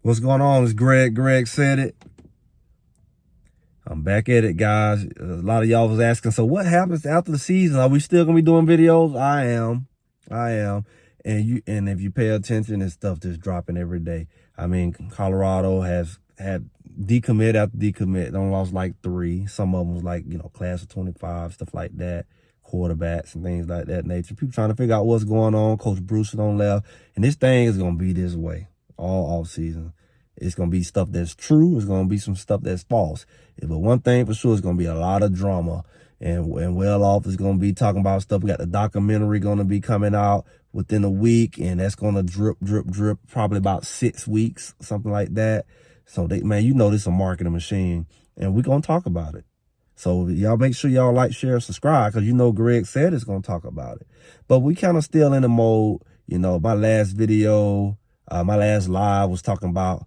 What's going on? It's Greg. Greg said it. I'm back at it, guys. A lot of y'all was asking, so what happens after the season? Are we still gonna be doing videos? I am. And if you pay attention, it's stuff just dropping every day. I mean, Colorado has had decommit after decommit. They lost like 3. Some of them was like, class of 25, stuff like that. Quarterbacks and things like that nature. People trying to figure out what's going on. Coach Bruce on left. And this thing is gonna be this way all off season. It's going to be stuff that's true. It's going to be some stuff that's false. But one thing for sure, it's going to be a lot of drama. And well off is going to be talking about stuff. We got the documentary going to be coming out within a week. And that's going to drip, probably about 6 weeks, something like that. So, this is a marketing machine. And we're going to talk about it. So, y'all make sure y'all like, share, subscribe. Because Greg said it's going to talk about it. But we kind of still in the mode. My last video, my last live was talking about,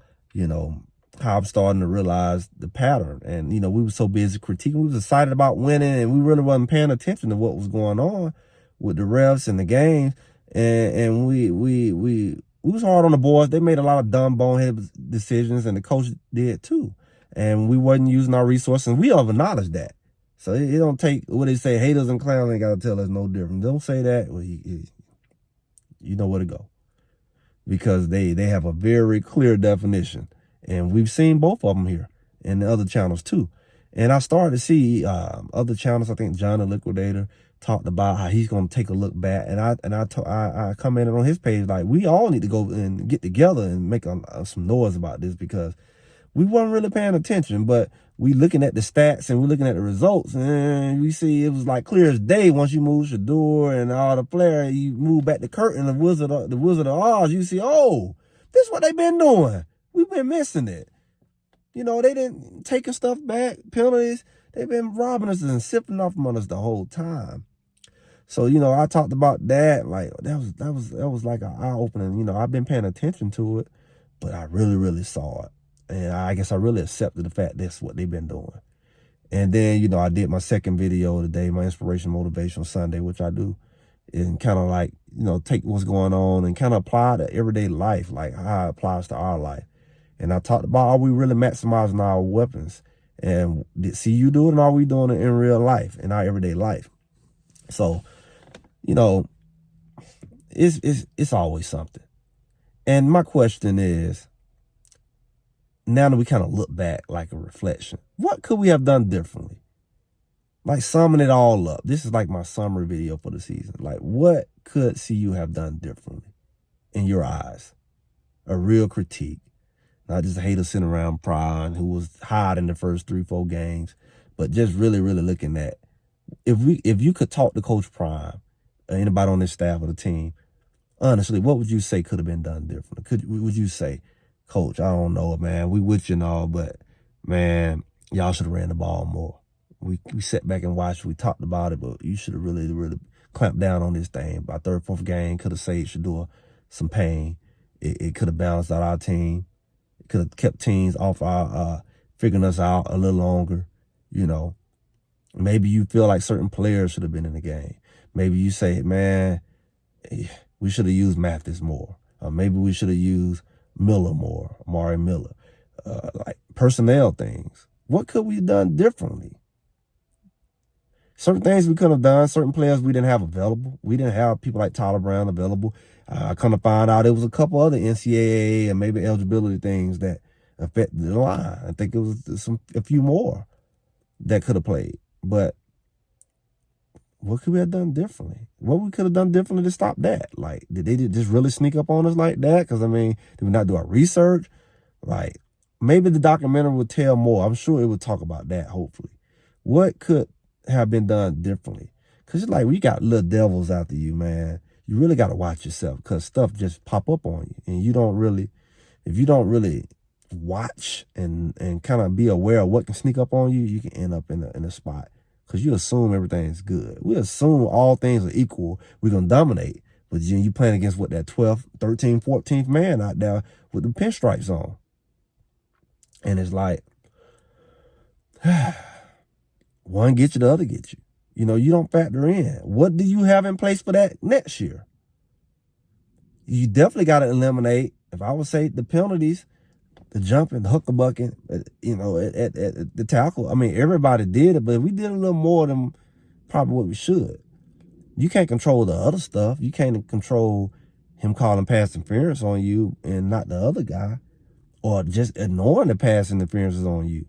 how I'm starting to realize the pattern. And, we were so busy critiquing. We was excited about winning, and we really wasn't paying attention to what was going on with the refs and the games. And we was hard on the boys. They made a lot of dumb bonehead decisions, and the coach did too. And we wasn't using our resources, and we have acknowledged that. So it don't take what they say, haters and clowns ain't got to tell us no different. Don't say that. Well, you know where to go. Because they have a very clear definition. And we've seen both of them here and the other channels too. And I started to see other channels. I think John the Liquidator talked about how he's going to take a look back. And I commented on his page, like, we all need to go and get together and make some noise about this, because we weren't really paying attention. But we looking at the stats and we're looking at the results, and we see it was like clear as day. Once you move Shador and all the players, you move back the curtain, the Wizard of Oz, you see, oh, this is what they've been doing. We've been missing it. They didn't taking stuff back, penalties. They've been robbing us and sipping off from us the whole time. So, I talked about that. Like, that was like an eye-opening. I've been paying attention to it, but I really, really saw it. And I guess I really accepted the fact that's what they've been doing. And then, I did my second video today, my Inspiration Motivational Sunday, which I do, and kind of like, take what's going on and kind of apply to everyday life, like how it applies to our life. And I talked about, are we really maximizing our weapons? And see you do it, and are we doing it in real life, in our everyday life? So, it's always something. And my question is, now that we kind of look back like a reflection, what could we have done differently? Like, summing it all up. This is like my summary video for the season. Like, what could CU have done differently in your eyes? A real critique. Not just a hater sitting around prying who was hot in the first 3-4 games, but just really, really looking at, if you could talk to Coach Prime, or anybody on this staff or the team, honestly, what would you say could have been done differently? Would you say, Coach, I don't know, man, we with you and all, but, man, y'all should have ran the ball more. We sat back and watched. We talked about it, but you should have really, really clamped down on this thing. By 3rd, 4th game, could have saved Shador some pain. It could have balanced out our team. It could have kept teams off our, figuring us out a little longer, Maybe you feel like certain players should have been in the game. Maybe you say, man, we should have used Mathis more. Maybe we should have used Miller more, Amari Miller. Like personnel things. What could we have done differently? Certain things we could have done, certain players we didn't have available. We didn't have people like Tyler Brown available. I come to find out it was a couple other NCAA and maybe eligibility things that affected the line. I think it was a few more that could have played. But what could we have done differently? What we could have done differently to stop that? Like, did they just really sneak up on us like that? Because, did we not do our research? Like, maybe the documentary would tell more. I'm sure it would talk about that, hopefully. What could have been done differently? Because it's like, we got little devils after you, man. You really got to watch yourself, because stuff just pop up on you. And if you don't really watch and kind of be aware of what can sneak up on you, you can end up in a spot. Because you assume everything's good. We assume all things are equal. We're going to dominate. But you playing against that 12th, 13th, 14th man out there with the pinstripes on. And it's like, one get you, the other get you. You don't factor in. What do you have in place for that next year? You definitely got to eliminate, if I would say, the penalties. the jumping, the huckabucking, you know, at the tackle. I mean, everybody did it, but we did a little more than probably what we should. You can't control the other stuff. You can't control him calling pass interference on you and not the other guy, or just ignoring the pass interferences on you.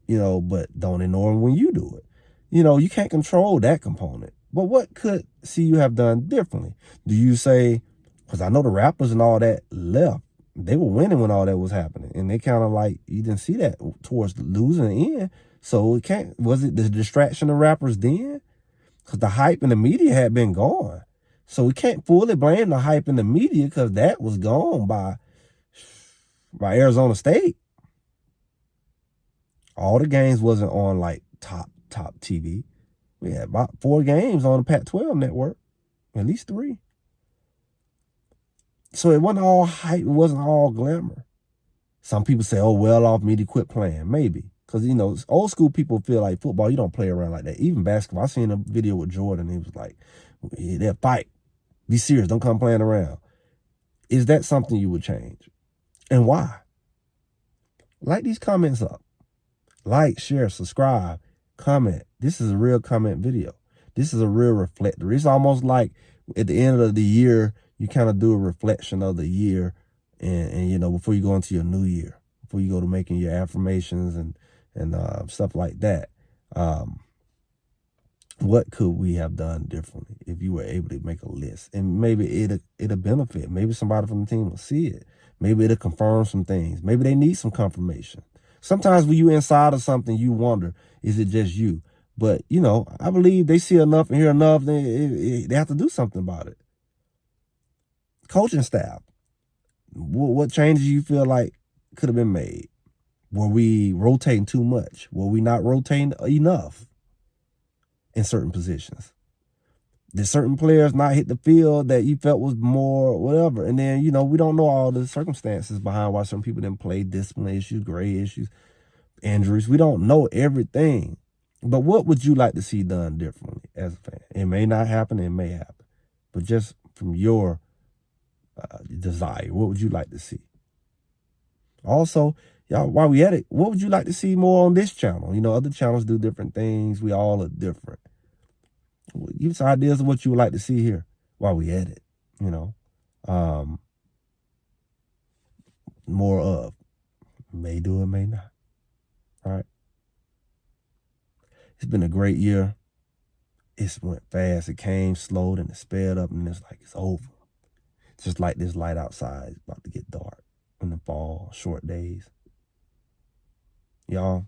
You know, but don't ignore him when you do it. You know, you can't control that component. But what could CU have done differently? Do you say, because I know the rappers and all that left, they were winning when all that was happening. And they kind of like, you didn't see that towards losing the end. So it can't, was it the distraction of rappers then? Because the hype in the media had been gone. So we can't fully blame the hype in the media because that was gone by Arizona State. All the games wasn't on like top TV. We had about 4 games on the Pac-12 network, at least 3. So it wasn't all hype. It wasn't all glamour. Some people say, oh, well off me to quit playing. Maybe. Because, you know, old school people feel like football, you don't play around like that. Even basketball. I seen a video with Jordan. He was like, they'll fight. Be serious. Don't come playing around. Is that something you would change? And why? Light these comments up. Like, share, subscribe, comment. This is a real comment video. This is a real reflector. It's almost like at the end of the year, you kind of do a reflection of the year and you know, before you go into your new year, before you go to making your affirmations and stuff like that. What could we have done differently if you were able to make a list? And maybe it'll benefit. Maybe somebody from the team will see it. Maybe it'll confirm some things. Maybe they need some confirmation. Sometimes when you inside of something, you wonder, is it just you? But, you know, I believe they see enough and hear enough, they have to do something about it. Coaching staff, what changes you feel like could have been made? Were we rotating too much? Were we not rotating enough in certain positions? Did certain players not hit the field that you felt was more whatever? And then, you know, we don't know all the circumstances behind why some people didn't play, discipline issues, grade issues, injuries. We don't know everything. But what would you like to see done differently as a fan? It may not happen. It may happen. But just from your desire, what would you like to see? Also, y'all, while we at it, what would you like to see more on this channel? You know, other channels do different things. We all are different. Give us ideas of what you would like to see here while we at it, you know. More of. May do it, may not. All right. It's been a great year. It went fast. It came slow, and it sped up, and it's like it's over. Just like this light outside is about to get dark in the fall, short days. Y'all,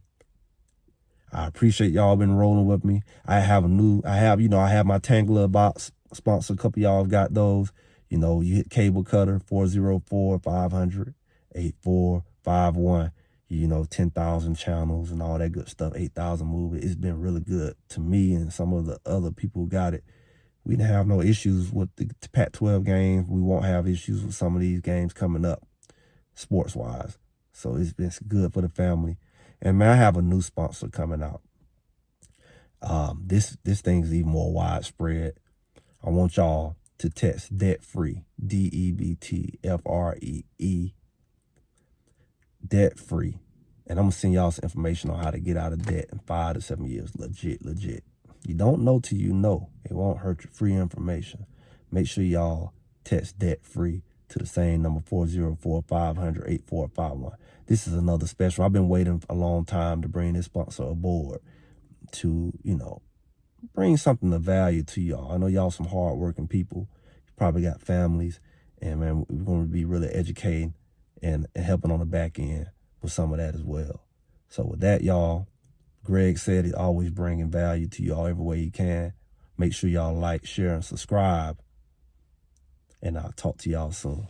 I appreciate y'all been rolling with me. I have my Tanggula box sponsor. A couple of y'all have got those. You know, you hit cable cutter 404-500-8451. You know, 10,000 channels and all that good stuff. 8,000 movies. It's been really good to me and some of the other people who got it. We didn't have no issues with the Pac-12 games. We won't have issues with some of these games coming up, sports-wise. So it's been good for the family. And man, I have a new sponsor coming out. This thing's even more widespread. I want y'all to text DEBTFREE, DEBTFREE, debt-free. And I'm going to send y'all some information on how to get out of debt in 5 to 7 years. Legit. You don't know till you know. It won't hurt you. Free information. Make sure y'all text DEBTFREE to the same number, 404-500-8451. This is another special. I've been waiting a long time to bring this sponsor aboard to, you know, bring something of value to y'all. I know y'all some hardworking people. You probably got families. And, man, we're going to be really educating and helping on the back end with some of that as well. So with that, y'all, Greg said he's always bringing value to y'all every way he can. Make sure y'all like, share, and subscribe. And I'll talk to y'all soon.